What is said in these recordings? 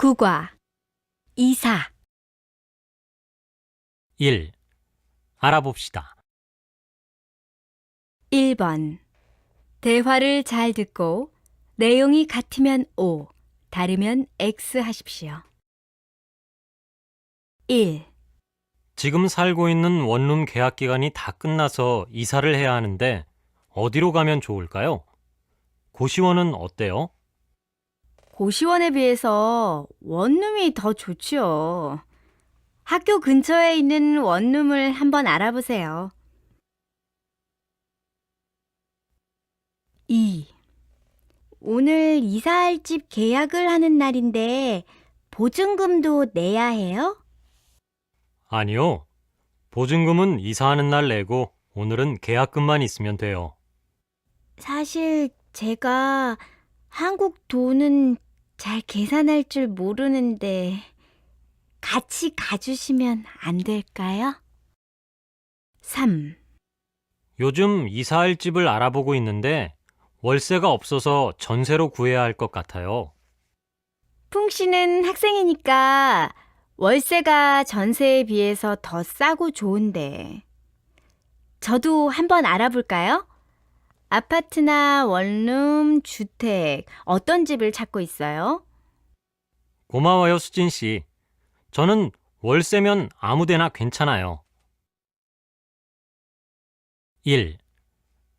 국화, 이사. 1. 알아봅시다. 1번. 대화를 잘 듣고 내용이 같으면 O, 다르면 X 하십시오. 1. 지금 살고 있는 원룸 계약 기간이 다 끝나서 이사를 해야 하는데 어디로 가면 좋을까요? 고시원은 어때요? 고시원에 비해서 원룸이 더 좋지요. 학교 근처에 있는 원룸을 한번 알아보세요. 2. 오늘 이사할 집 계약을 하는 날인데 보증금도 내야 해요? 아니요. 보증금은 이사하는 날 내고 오늘은 계약금만 있으면 돼요. 사실 제가 한국 돈은 잘 계산할 줄 모르는데 같이 가주시면 안 될까요? 3. 요즘 이사할 집을 알아보고 있는데 월세가 없어서 전세로 구해야 할 것 같아요. 풍 씨는 학생이니까 월세가 전세에 비해서 더 싸고 좋은데 저도 한번 알아볼까요? 아파트나 원룸, 주택 어떤 집을 찾고 있어요? 고마워요, 수진 씨. 저는 월세면 아무 데나 괜찮아요. 1.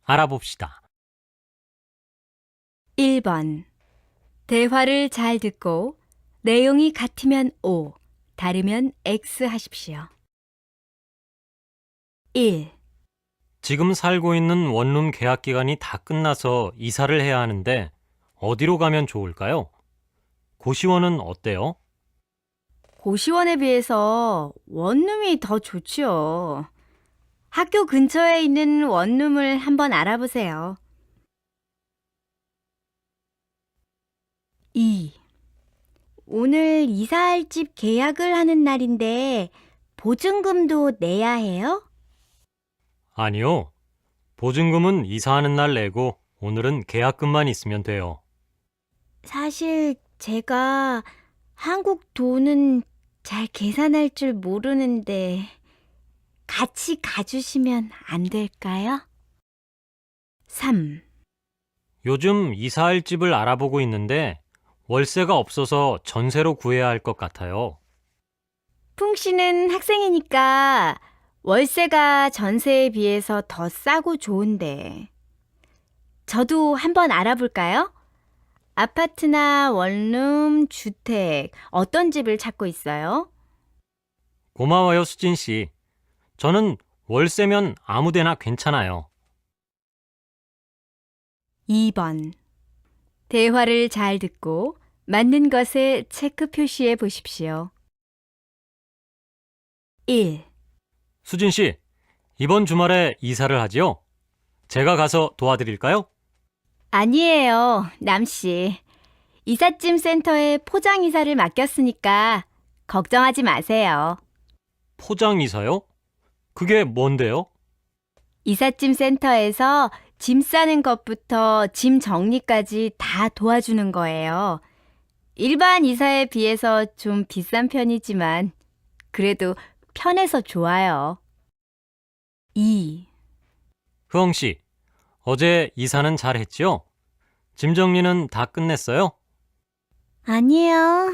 알아봅시다. 1번. 대화를 잘 듣고 내용이 같으면 O, 다르면 X 하십시오. 1. 지금 살고 있는 원룸 계약 기간이 다 끝나서 이사를 해야 하는데 어디로 가면 좋을까요? 고시원은 어때요? 고시원에 비해서 원룸이 더 좋지요. 학교 근처에 있는 원룸을 한번 알아보세요. 2. 오늘 이사할 집 계약을 하는 날인데 보증금도 내야 해요? 아니요. 보증금은 이사하는 날 내고 오늘은 계약금만 있으면 돼요. 사실 제가 한국 돈은 잘 계산할 줄 모르는데 같이 가주시면 안 될까요? 3. 요즘 이사할 집을 알아보고 있는데 월세가 없어서 전세로 구해야 할 것 같아요. 풍 씨는 학생이니까 월세가 전세에 비해서 더 싸고 좋은데 저도 한번 알아볼까요? 아파트나 원룸, 주택 어떤 집을 찾고 있어요? 고마워요, 수진 씨. 저는 월세면 아무 데나 괜찮아요. 2번. 대화를 잘 듣고 맞는 것에 체크 표시해 보십시오. 1. 수진 씨, 이번 주말에 이사를 하지요? 제가 가서 도와드릴까요? 아니에요, 남 씨. 이삿짐 센터에 포장 이사를 맡겼으니까 걱정하지 마세요. 포장 이사요? 그게 뭔데요? 이삿짐 센터에서 짐 싸는 것부터 짐 정리까지 다 도와주는 거예요. 일반 이사에 비해서 좀 비싼 편이지만 그래도 편해서 좋아요. 2. 흐엉 씨, 어제 이사는 잘 했지요? 짐 정리는 다 끝냈어요? 아니요.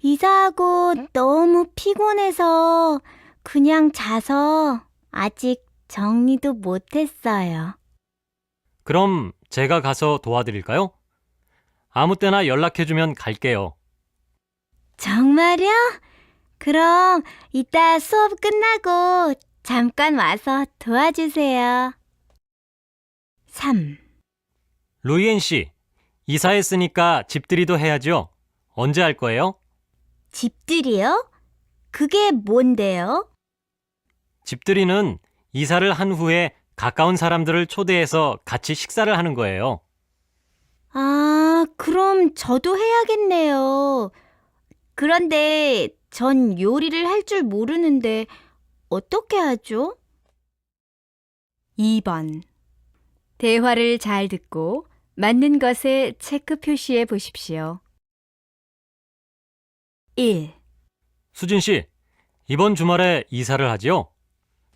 이사하고 너무 피곤해서 그냥 자서 아직 정리도 못했어요. 그럼 제가 가서 도와드릴까요? 아무 때나 연락해주면 갈게요. 정말요? 그럼 이따 수업 끝나고 잠깐 와서 도와주세요. 3. 루이엔 씨, 이사했으니까 집들이도 해야죠. 언제 할 거예요? 집들이요? 그게 뭔데요? 집들이는 이사를 한 후에 가까운 사람들을 초대해서 같이 식사를 하는 거예요. 아, 그럼 저도 해야겠네요. 그런데 전 요리를 할 줄 모르는데 어떻게 하죠? 2번. 대화를 잘 듣고 맞는 것에 체크 표시해 보십시오. 1. 수진 씨, 이번 주말에 이사를 하지요?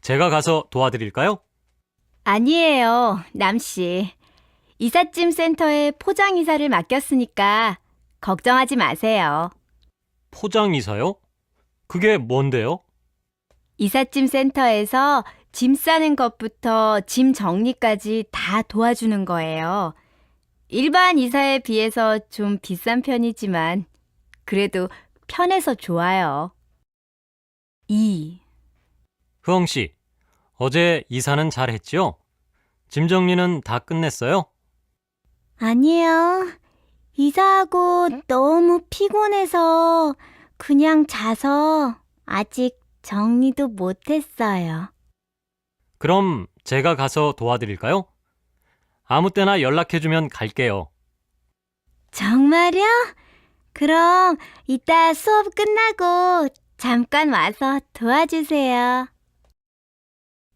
제가 가서 도와드릴까요? 아니에요, 남씨. 이삿짐 센터에 포장 이사를 맡겼으니까 걱정하지 마세요. 포장 이사요? 그게 뭔데요? 이삿짐 센터에서 짐 싸는 것부터 짐 정리까지 다 도와주는 거예요. 일반 이사에 비해서 좀 비싼 편이지만 그래도 편해서 좋아요. 2. 흐엉 씨, 어제 이사는 잘 했지요? 짐 정리는 다 끝냈어요? 아니요. 이사하고 너무 피곤해서 그냥 자서 아직 정리도 못했어요. 그럼 제가 가서 도와드릴까요? 아무 때나 연락해주면 갈게요. 정말요? 그럼 이따 수업 끝나고 잠깐 와서 도와주세요.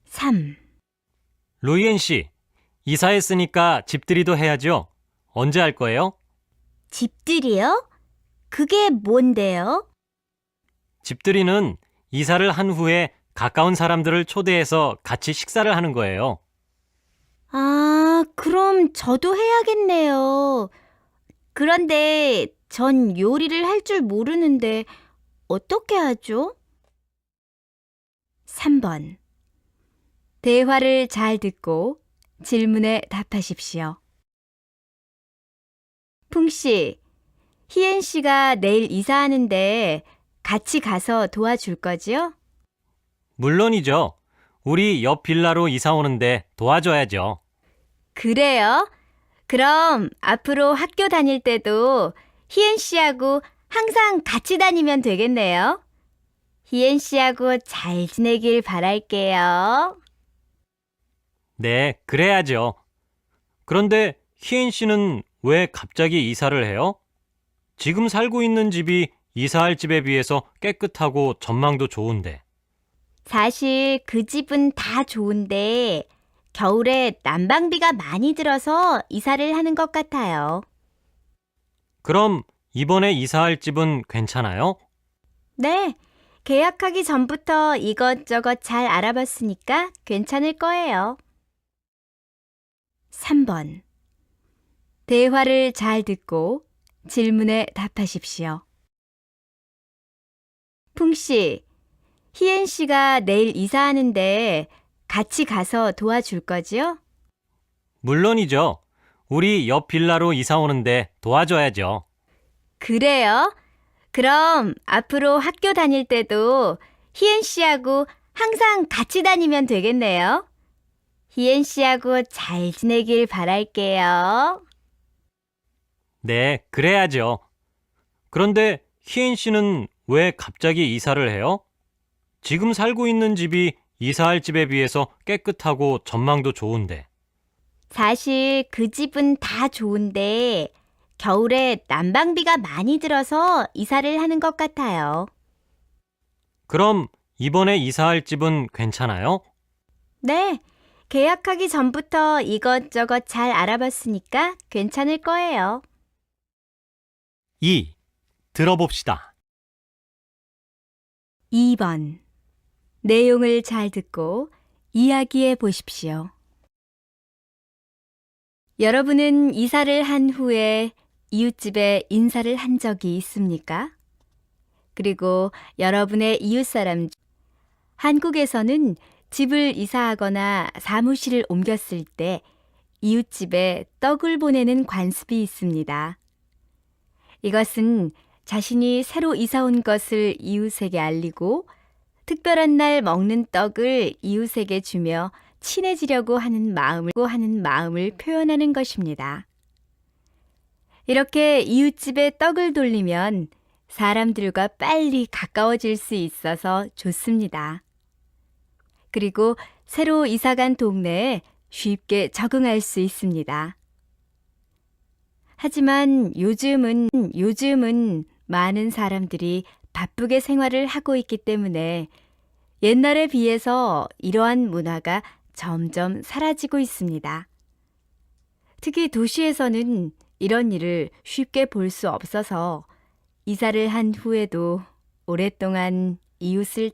3. 루이엔 씨, 이사했으니까 집들이도 해야죠. 언제 할 거예요? 집들이요? 그게 뭔데요? 집들이는 이사를 한 후에 가까운 사람들을 초대해서 같이 식사를 하는 거예요. 아, 그럼 저도 해야겠네요. 그런데 전 요리를 할 줄 모르는데 어떻게 하죠? 3번. 대화를 잘 듣고 질문에 답하십시오. 풍씨, 희엔 씨가 내일 이사하는데 같이 가서 도와줄 거지요? 물론이죠. 우리 옆 빌라로 이사 오는데 도와줘야죠. 그래요? 그럼 앞으로 학교 다닐 때도 희엔 씨하고 항상 같이 다니면 되겠네요. 희엔 씨하고 잘 지내길 바랄게요. 네, 그래야죠. 그런데 희엔 씨는 왜 갑자기 이사를 해요? 지금 살고 있는 집이 이사할 집에 비해서 깨끗하고 전망도 좋은데. 사실 그 집은 다 좋은데 겨울에 난방비가 많이 들어서 이사를 하는 것 같아요. 그럼 이번에 이사할 집은 괜찮아요? 네, 계약하기 전부터 이것저것 잘 알아봤으니까 괜찮을 거예요. 3번. 대화를 잘 듣고 질문에 답하십시오. 풍씨, 희엔 씨가 내일 이사하는데 같이 가서 도와줄 거지요? 물론이죠. 우리 옆 빌라로 이사 오는데 도와줘야죠. 그래요? 그럼 앞으로 학교 다닐 때도 희엔 씨하고 항상 같이 다니면 되겠네요. 희엔 씨하고 잘 지내길 바랄게요. 네, 그래야죠. 그런데 희엔 씨는 왜 갑자기 이사를 해요? 지금 살고 있는 집이 이사할 집에 비해서 깨끗하고 전망도 좋은데. 사실 그 집은 다 좋은데 겨울에 난방비가 많이 들어서 이사를 하는 것 같아요. 그럼 이번에 이사할 집은 괜찮아요? 네, 계약하기 전부터 이것저것 잘 알아봤으니까 괜찮을 거예요. 2. 들어봅시다. 2번. 내용을 잘 듣고 이야기해 보십시오. 여러분은 이사를 한 후에 이웃집에 인사를 한 적이 있습니까? 그리고 여러분의 이웃사람 중 한국에서는 집을 이사하거나 사무실을 옮겼을 때 이웃집에 떡을 보내는 관습이 있습니다. 이것은 자신이 새로 이사 온 것을 이웃에게 알리고 특별한 날 먹는 떡을 이웃에게 주며 친해지려고 하는 마음을 표현하는 것입니다. 이렇게 이웃집에 떡을 돌리면 사람들과 빨리 가까워질 수 있어서 좋습니다. 그리고 새로 이사간 동네에 쉽게 적응할 수 있습니다. 하지만 요즘은 많은 사람들이 바쁘게 생활을 하고 있기 때문에 옛날에 비해서 이러한 문화가 점점 사라지고 있습니다. 특히 도시에서는 이런 일을 쉽게 볼 수 없어서 이사를 한 후에도 오랫동안 이웃을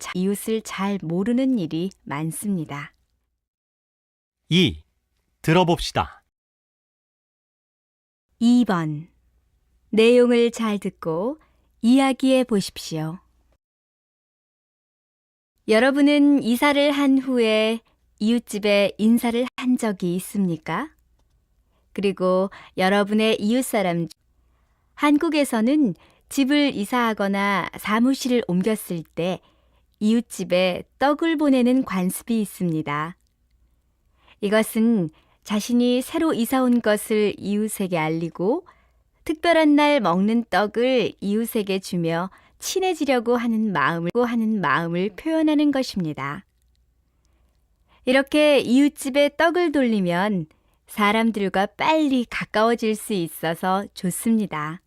잘 모르는 일이 많습니다. 2. 들어봅시다. 2번. 내용을 잘 듣고 이야기해 보십시오. 여러분은 이사를 한 후에 이웃집에 인사를 한 적이 있습니까? 그리고 여러분의 이웃사람 한국에서는 집을 이사하거나 사무실을 옮겼을 때 이웃집에 떡을 보내는 관습이 있습니다. 이것은 자신이 새로 이사 온 것을 이웃에게 알리고 특별한 날 먹는 떡을 이웃에게 주며 친해지려고 하는 마음을 표현하는 것입니다. 이렇게 이웃집에 떡을 돌리면 사람들과 빨리 가까워질 수 있어서 좋습니다.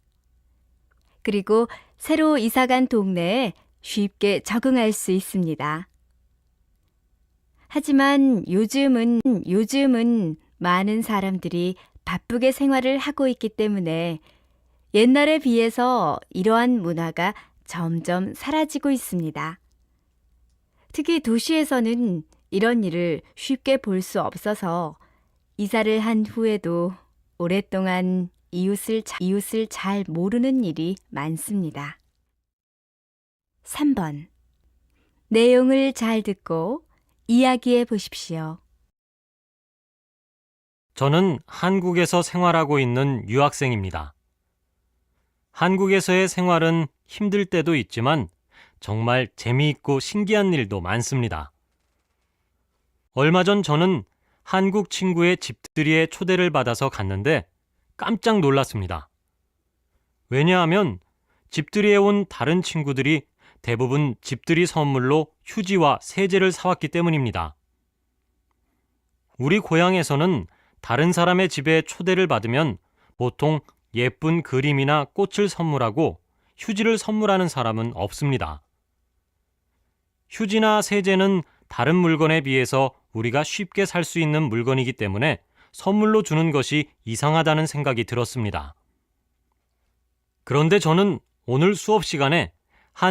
그리고 새로 이사간 동네에 쉽게 적응할 수 있습니다. 하지만 요즘은 많은 사람들이 바쁘게 생활을 하고 있기 때문에 옛날에 비해서 이러한 문화가 점점 사라지고 있습니다. 특히 도시에서는 이런 일을 쉽게 볼 수 없어서 이사를 한 후에도 오랫동안 이웃을 잘 모르는 일이 많습니다. 3번. 내용을 잘 듣고 이야기해 보십시오. 저는 한국에서 생활하고 있는 유학생입니다. 한국에서의 생활은 힘들 때도 있지만 정말 재미있고 신기한 일도 많습니다. 얼마 전 저는 한국 친구의 집들이에 초대를 받아서 갔는데 깜짝 놀랐습니다. 왜냐하면 집들이에 온 다른 친구들이 대부분 집들이 선물로 휴지와 세제를 사왔기 때문입니다. 우리 고향에서는 다른 사람의 집에 초대를 받으면 보통 예쁜 그림이나 꽃을 선물하고 휴지를 선물하는 사람은 없습니다. 휴지나 세제는 다른 물건에 비해서 우리가 쉽게 살 수 있는 물건이기 때문에 선물로 주는 것이 이상하다는 생각이 들었습니다. 그런데 저는 오늘 수업 시간에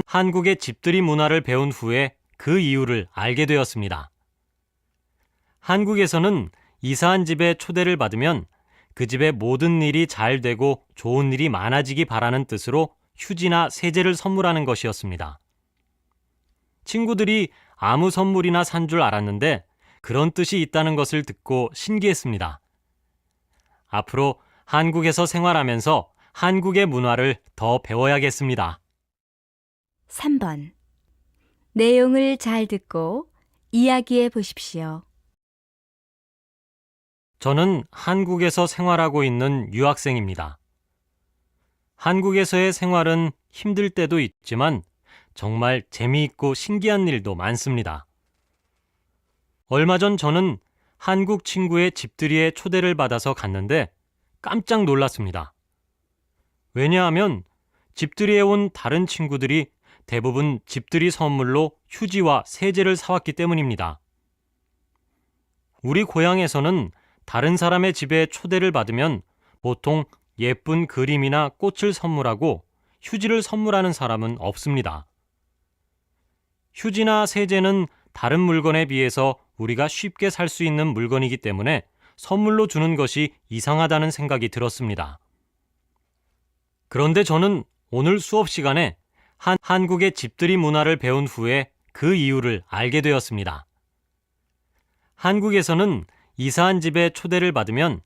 한국의 집들이 문화를 배운 후에 그 이유를 알게 되었습니다. 한국에서는 이사한 집에 초대를 받으면 그 집의 모든 일이 잘 되고 좋은 일이 많아지기 바라는 뜻으로 휴지나 세제를 선물하는 것이었습니다. 친구들이 아무 선물이나 산 줄 알았는데 그런 뜻이 있다는 것을 듣고 신기했습니다. 앞으로 한국에서 생활하면서 한국의 문화를 더 배워야겠습니다. 3번. 내용을 잘 듣고 이야기해 보십시오. 저는 한국에서 생활하고 있는 유학생입니다. 한국에서의 생활은 힘들 때도 있지만 정말 재미있고 신기한 일도 많습니다. 얼마 전 저는 한국 친구의 집들이에 초대를 받아서 갔는데 깜짝 놀랐습니다. 왜냐하면 집들이에 온 다른 친구들이 대부분 집들이 선물로 휴지와 세제를 사왔기 때문입니다. 우리 고향에서는 다른 사람의 집에 초대를 받으면 보통 예쁜 그림이나 꽃을 선물하고 휴지를 선물하는 사람은 없습니다. 휴지나 세제는 다른 물건에 비해서 우리가 쉽게 살 수 있는 물건이기 때문에 선물로 주는 것이 이상하다는 생각이 들었습니다. 그런데 저는 오늘 수업 시간에 한국의 집들이 문화를 배운 후에 그 이유를 알게 되었습니다. 한국에서는 이사한 집에 초대를 받으면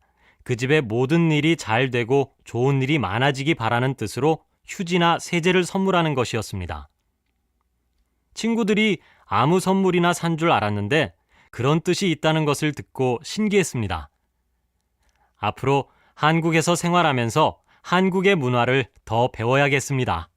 그 집의 모든 일이 잘 되고 좋은 일이 많아지기 바라는 뜻으로 휴지나 세제를 선물하는 것이었습니다. 친구들이 아무 선물이나 산 줄 알았는데 그런 뜻이 있다는 것을 듣고 신기했습니다. 앞으로 한국에서 생활하면서 한국의 문화를 더 배워야겠습니다.